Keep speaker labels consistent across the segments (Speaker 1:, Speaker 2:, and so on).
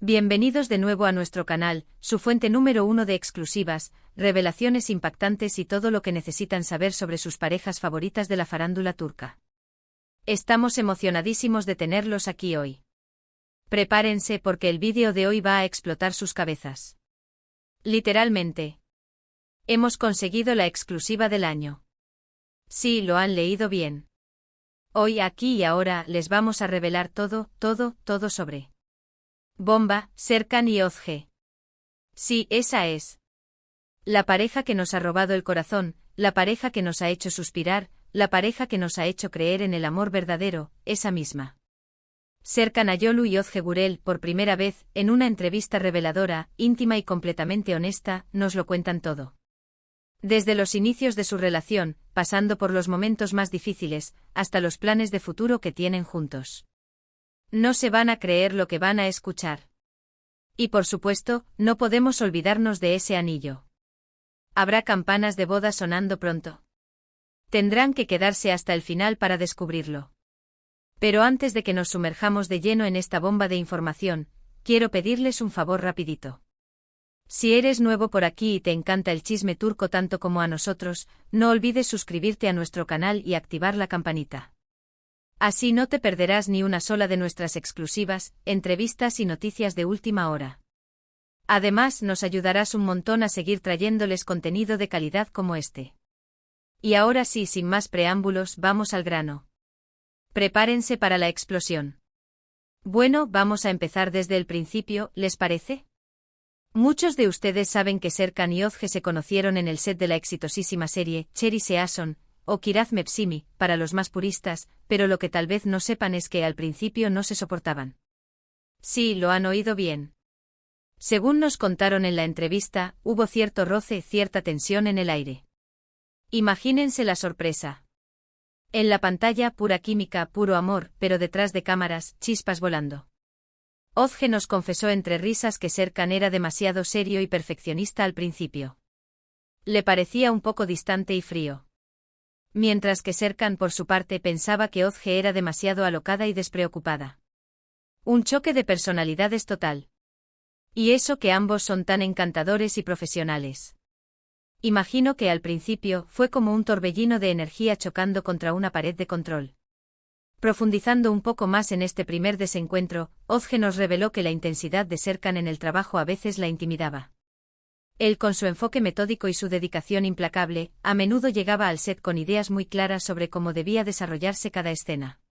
Speaker 1: Bienvenidos de nuevo a nuestro canal, su fuente número 1 de exclusivas, revelaciones impactantes y todo lo que necesitan saber sobre sus parejas favoritas de la farándula turca. Estamos emocionadísimos de tenerlos aquí hoy. Prepárense porque el vídeo de hoy va a explotar sus cabezas. Literalmente. Hemos conseguido la exclusiva del año. Sí, lo han leído bien. Hoy, aquí y ahora, les vamos a revelar todo sobre Bomba, Serkan y Özge. Sí, esa es. La pareja que nos ha robado el corazón, la pareja que nos ha hecho suspirar, la pareja que nos ha hecho creer en el amor verdadero, esa misma. Serkan Ayolu y Özge Gürel, por primera vez, en una entrevista reveladora, íntima y completamente honesta, nos lo cuentan todo. Desde los inicios de su relación, pasando por los momentos más difíciles, hasta los planes de futuro que tienen juntos. No se van a creer lo que van a escuchar. Y por supuesto, no podemos olvidarnos de ese anillo. Habrá campanas de boda sonando pronto. Tendrán que quedarse hasta el final para descubrirlo. Pero antes de que nos sumerjamos de lleno en esta bomba de información, quiero pedirles un favor rapidito. Si eres nuevo por aquí y te encanta el chisme turco tanto como a nosotros, no olvides suscribirte a nuestro canal y activar la campanita. Así no te perderás ni una sola de nuestras exclusivas, entrevistas y noticias de última hora. Además, nos ayudarás un montón a seguir trayéndoles contenido de calidad como este. Y ahora sí, sin más preámbulos, vamos al grano. Prepárense para la explosión. Bueno, vamos a empezar desde el principio, ¿les parece? Muchos de ustedes saben que Serkan y Özge se conocieron en el set de la exitosísima serie Cherry Season, o Kiraz Mevsimi, para los más puristas, pero lo que tal vez no sepan es que al principio no se soportaban. Sí, lo han oído bien. Según nos contaron en la entrevista, hubo cierto roce, cierta tensión en el aire. Imagínense la sorpresa. En la pantalla, pura química, puro amor, pero detrás de cámaras, chispas volando. Özge nos confesó entre risas que Serkan era demasiado serio y perfeccionista al principio. Le parecía un poco distante y frío. Mientras que Serkan por su parte pensaba que Özge era demasiado alocada y despreocupada. Un choque de personalidades total. Y eso que ambos son tan encantadores y profesionales. Imagino que al principio fue como un torbellino de energía chocando contra una pared de control. Profundizando un poco más en este primer desencuentro, Özge nos reveló que la intensidad de Serkan en el trabajo a veces la intimidaba. Él, con su enfoque metódico y su dedicación implacable, a menudo llegaba al set con ideas muy claras sobre cómo debía desarrollarse cada escena.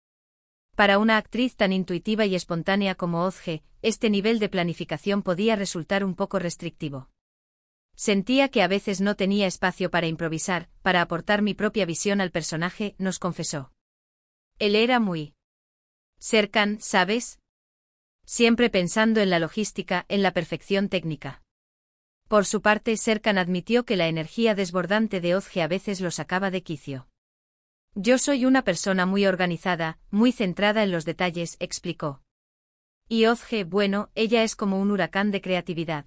Speaker 1: Para una actriz tan intuitiva y espontánea como Özge, este nivel de planificación podía resultar un poco restrictivo. Sentía que a veces no tenía espacio para improvisar, para aportar mi propia visión al personaje, nos confesó. Él era muy Serkan, ¿sabes? Siempre pensando en la logística, en la perfección técnica. Por su parte, Serkan admitió que la energía desbordante de Özge a veces lo sacaba de quicio. Yo soy una persona muy organizada, muy centrada en los detalles, explicó. Y Özge, bueno, ella es como un huracán de creatividad.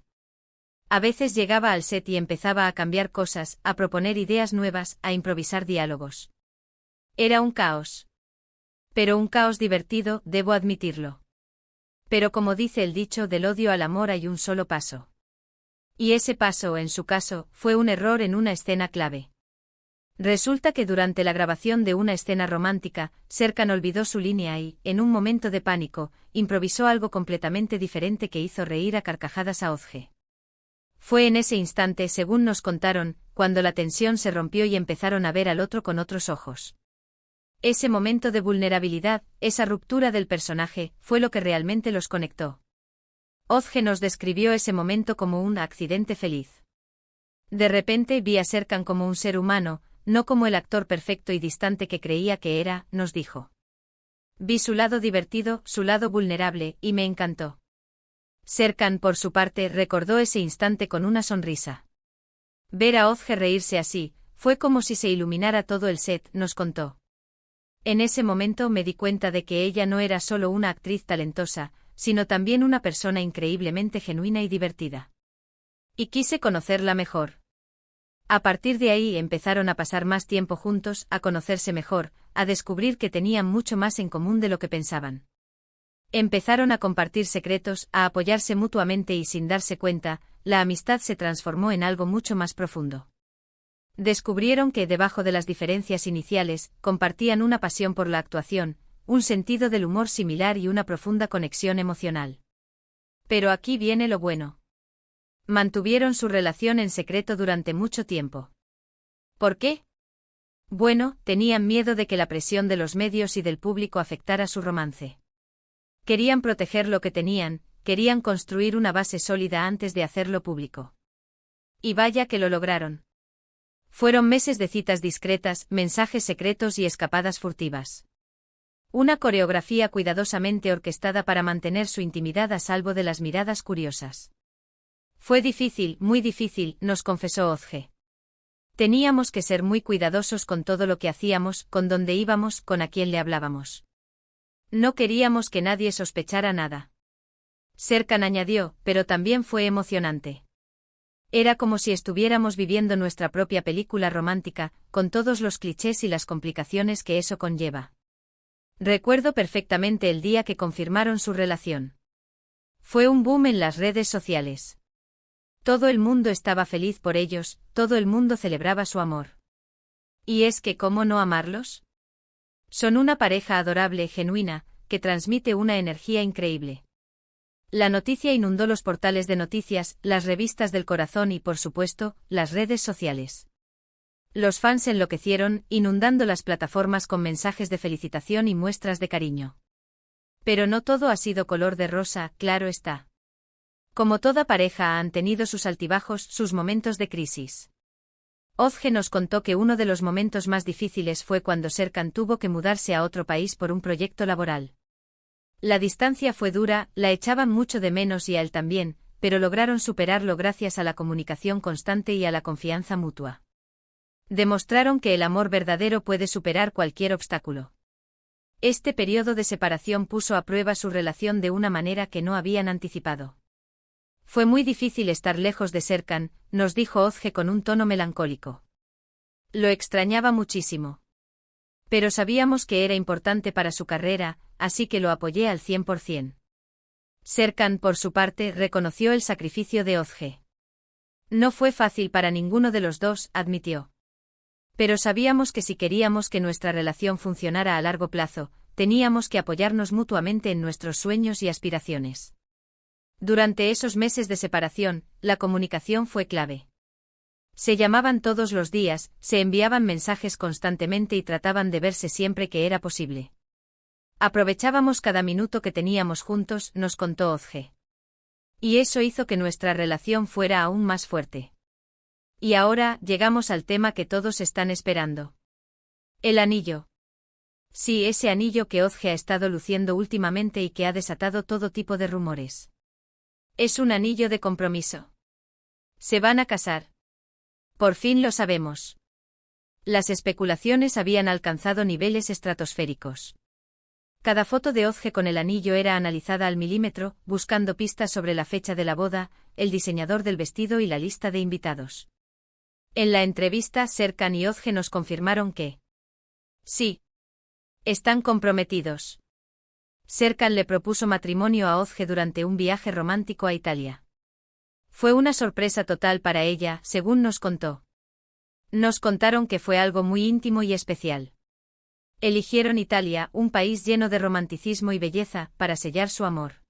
Speaker 1: A veces llegaba al set y empezaba a cambiar cosas, a proponer ideas nuevas, a improvisar diálogos. Era un caos. Pero un caos divertido, debo admitirlo. Pero como dice el dicho, del odio al amor hay un solo paso. Y ese paso, en su caso, fue un error en una escena clave. Resulta que durante la grabación de una escena romántica, Serkan olvidó su línea y, en un momento de pánico, improvisó algo completamente diferente que hizo reír a carcajadas a Özge. Fue en ese instante, según nos contaron, cuando la tensión se rompió y empezaron a ver al otro con otros ojos. Ese momento de vulnerabilidad, esa ruptura del personaje, fue lo que realmente los conectó. Özge nos describió ese momento como un accidente feliz. De repente vi a Serkan como un ser humano, no como el actor perfecto y distante que creía que era, nos dijo. Vi su lado divertido, su lado vulnerable, y me encantó. Serkan, por su parte, recordó ese instante con una sonrisa. Ver a Özge reírse así, fue como si se iluminara todo el set, nos contó. En ese momento me di cuenta de que ella no era solo una actriz talentosa, sino también una persona increíblemente genuina y divertida. Y quise conocerla mejor. A partir de ahí empezaron a pasar más tiempo juntos, a conocerse mejor, a descubrir que tenían mucho más en común de lo que pensaban. Empezaron a compartir secretos, a apoyarse mutuamente y sin darse cuenta, la amistad se transformó en algo mucho más profundo. Descubrieron que, debajo de las diferencias iniciales, compartían una pasión por la actuación, un sentido del humor similar y una profunda conexión emocional. Pero aquí viene lo bueno. Mantuvieron su relación en secreto durante mucho tiempo. ¿Por qué? Bueno, tenían miedo de que la presión de los medios y del público afectara su romance. Querían proteger lo que tenían, querían construir una base sólida antes de hacerlo público. Y vaya que lo lograron. Fueron meses de citas discretas, mensajes secretos y escapadas furtivas. Una coreografía cuidadosamente orquestada para mantener su intimidad a salvo de las miradas curiosas. Fue difícil, muy difícil, nos confesó Ozge. Teníamos que ser muy cuidadosos con todo lo que hacíamos, con dónde íbamos, con a quién le hablábamos. No queríamos que nadie sospechara nada. Serkan añadió, pero también fue emocionante. Era como si estuviéramos viviendo nuestra propia película romántica, con todos los clichés y las complicaciones que eso conlleva. Recuerdo perfectamente el día que confirmaron su relación. Fue un boom en las redes sociales. Todo el mundo estaba feliz por ellos, todo el mundo celebraba su amor. ¿Y es que cómo no amarlos? Son una pareja adorable, genuina, que transmite una energía increíble. La noticia inundó los portales de noticias, las revistas del corazón y, por supuesto, las redes sociales. Los fans enloquecieron, inundando las plataformas con mensajes de felicitación y muestras de cariño. Pero no todo ha sido color de rosa, claro está. Como toda pareja han tenido sus altibajos, sus momentos de crisis. Ozge nos contó que uno de los momentos más difíciles fue cuando Serkan tuvo que mudarse a otro país por un proyecto laboral. La distancia fue dura, la echaban mucho de menos y a él también, pero lograron superarlo gracias a la comunicación constante y a la confianza mutua. Demostraron que el amor verdadero puede superar cualquier obstáculo. Este periodo de separación puso a prueba su relación de una manera que no habían anticipado. Fue muy difícil estar lejos de Serkan, nos dijo Ozge con un tono melancólico. Lo extrañaba muchísimo. Pero sabíamos que era importante para su carrera, así que lo apoyé al 100%. Serkan, por su parte, reconoció el sacrificio de Ozge. No fue fácil para ninguno de los dos, admitió. Pero sabíamos que si queríamos que nuestra relación funcionara a largo plazo, teníamos que apoyarnos mutuamente en nuestros sueños y aspiraciones. Durante esos meses de separación, la comunicación fue clave. Se llamaban todos los días, se enviaban mensajes constantemente y trataban de verse siempre que era posible. Aprovechábamos cada minuto que teníamos juntos, nos contó Ozge. Y eso hizo que nuestra relación fuera aún más fuerte. Y ahora, llegamos al tema que todos están esperando. El anillo. Sí, ese anillo que Ozge ha estado luciendo últimamente y que ha desatado todo tipo de rumores. Es un anillo de compromiso. Se van a casar. Por fin lo sabemos. Las especulaciones habían alcanzado niveles estratosféricos. Cada foto de Ozge con el anillo era analizada al milímetro, buscando pistas sobre la fecha de la boda, el diseñador del vestido y la lista de invitados. En la entrevista, Serkan y Ozge nos confirmaron que sí, están comprometidos. Serkan le propuso matrimonio a Ozge durante un viaje romántico a Italia. Fue una sorpresa total para ella, según nos contó. Nos contaron que fue algo muy íntimo y especial. Eligieron Italia, un país lleno de romanticismo y belleza, para sellar su amor.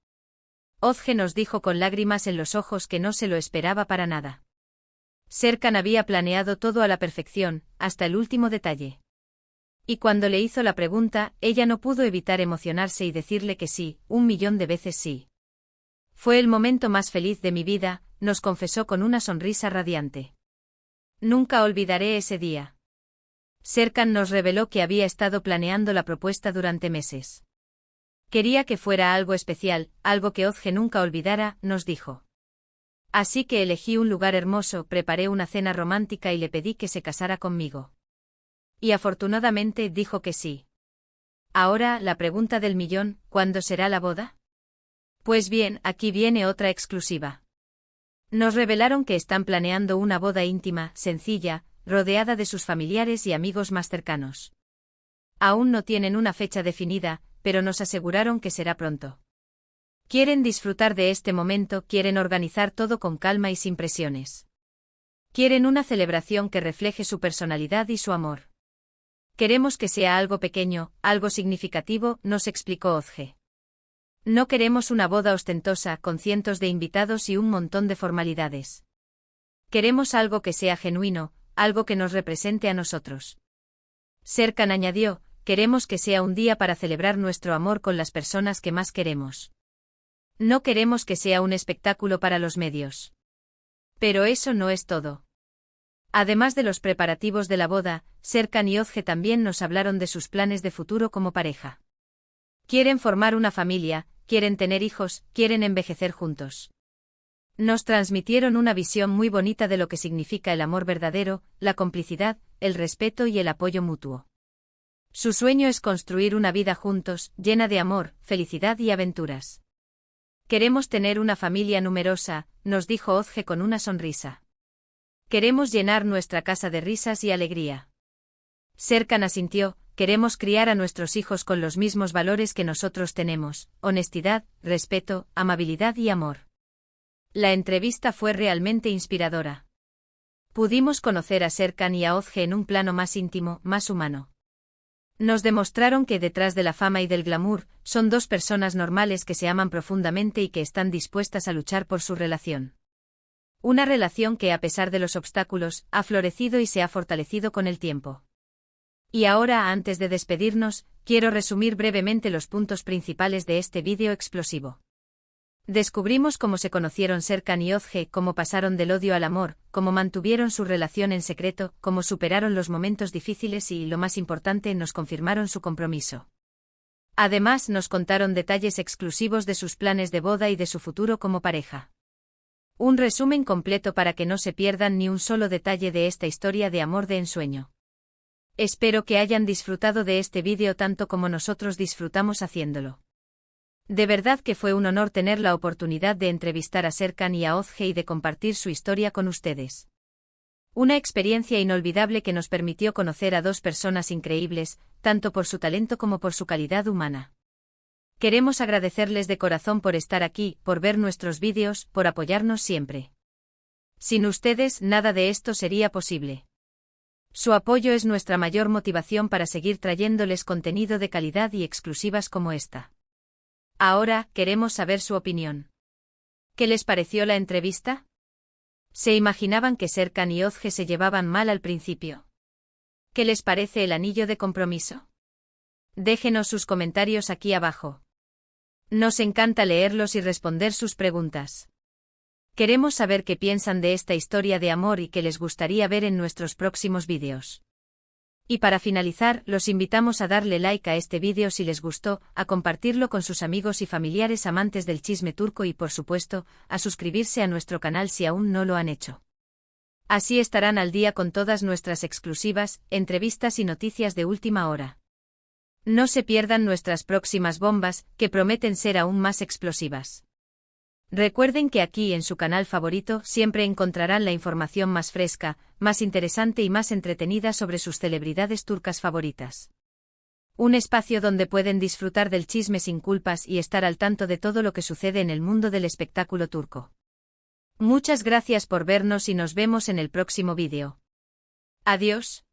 Speaker 1: Ozge nos dijo con lágrimas en los ojos que no se lo esperaba para nada. Serkan había planeado todo a la perfección, hasta el último detalle. Y cuando le hizo la pregunta, ella no pudo evitar emocionarse y decirle que sí, 1.000.000 de veces sí. Fue el momento más feliz de mi vida, nos confesó con una sonrisa radiante. Nunca olvidaré ese día. Serkan nos reveló que había estado planeando la propuesta durante meses. Quería que fuera algo especial, algo que Ozge nunca olvidara, nos dijo. Así que elegí un lugar hermoso, preparé una cena romántica y le pedí que se casara conmigo. Y afortunadamente dijo que sí. Ahora, la pregunta del millón, ¿cuándo será la boda? Pues bien, aquí viene otra exclusiva. Nos revelaron que están planeando una boda íntima, sencilla, rodeada de sus familiares y amigos más cercanos. Aún no tienen una fecha definida, pero nos aseguraron que será pronto. Quieren disfrutar de este momento, quieren organizar todo con calma y sin presiones. Quieren una celebración que refleje su personalidad y su amor. Queremos que sea algo pequeño, algo significativo, nos explicó Ozge. No queremos una boda ostentosa con cientos de invitados y un montón de formalidades. Queremos algo que sea genuino, algo que nos represente a nosotros. Serkan añadió, queremos que sea un día para celebrar nuestro amor con las personas que más queremos. No queremos que sea un espectáculo para los medios. Pero eso no es todo. Además de los preparativos de la boda, Serkan y Ozge también nos hablaron de sus planes de futuro como pareja. Quieren formar una familia, quieren tener hijos, quieren envejecer juntos. Nos transmitieron una visión muy bonita de lo que significa el amor verdadero, la complicidad, el respeto y el apoyo mutuo. Su sueño es construir una vida juntos, llena de amor, felicidad y aventuras. Queremos tener una familia numerosa, nos dijo Ozge con una sonrisa. Queremos llenar nuestra casa de risas y alegría. Serkan asintió, queremos criar a nuestros hijos con los mismos valores que nosotros tenemos, honestidad, respeto, amabilidad y amor. La entrevista fue realmente inspiradora. Pudimos conocer a Serkan y a Ozge en un plano más íntimo, más humano. Nos demostraron que detrás de la fama y del glamour, son dos personas normales que se aman profundamente y que están dispuestas a luchar por su relación. Una relación que, a pesar de los obstáculos, ha florecido y se ha fortalecido con el tiempo. Y ahora, antes de despedirnos, quiero resumir brevemente los puntos principales de este vídeo explosivo. Descubrimos cómo se conocieron Serkan y Ozge, cómo pasaron del odio al amor, cómo mantuvieron su relación en secreto, cómo superaron los momentos difíciles y, lo más importante, nos confirmaron su compromiso. Además, nos contaron detalles exclusivos de sus planes de boda y de su futuro como pareja. Un resumen completo para que no se pierdan ni un solo detalle de esta historia de amor de ensueño. Espero que hayan disfrutado de este vídeo tanto como nosotros disfrutamos haciéndolo. De verdad que fue un honor tener la oportunidad de entrevistar a Serkan y a Ozge y de compartir su historia con ustedes. Una experiencia inolvidable que nos permitió conocer a dos personas increíbles, tanto por su talento como por su calidad humana. Queremos agradecerles de corazón por estar aquí, por ver nuestros vídeos, por apoyarnos siempre. Sin ustedes, nada de esto sería posible. Su apoyo es nuestra mayor motivación para seguir trayéndoles contenido de calidad y exclusivas como esta. Ahora, queremos saber su opinión. ¿Qué les pareció la entrevista? ¿Se imaginaban que Serkan y Ozge se llevaban mal al principio? ¿Qué les parece el anillo de compromiso? Déjenos sus comentarios aquí abajo. Nos encanta leerlos y responder sus preguntas. Queremos saber qué piensan de esta historia de amor y qué les gustaría ver en nuestros próximos vídeos. Y para finalizar, los invitamos a darle like a este vídeo si les gustó, a compartirlo con sus amigos y familiares amantes del chisme turco y por supuesto, a suscribirse a nuestro canal si aún no lo han hecho. Así estarán al día con todas nuestras exclusivas, entrevistas y noticias de última hora. No se pierdan nuestras próximas bombas, que prometen ser aún más explosivas. Recuerden que aquí en su canal favorito siempre encontrarán la información más fresca, más interesante y más entretenida sobre sus celebridades turcas favoritas. Un espacio donde pueden disfrutar del chisme sin culpas y estar al tanto de todo lo que sucede en el mundo del espectáculo turco. Muchas gracias por vernos y nos vemos en el próximo vídeo. Adiós.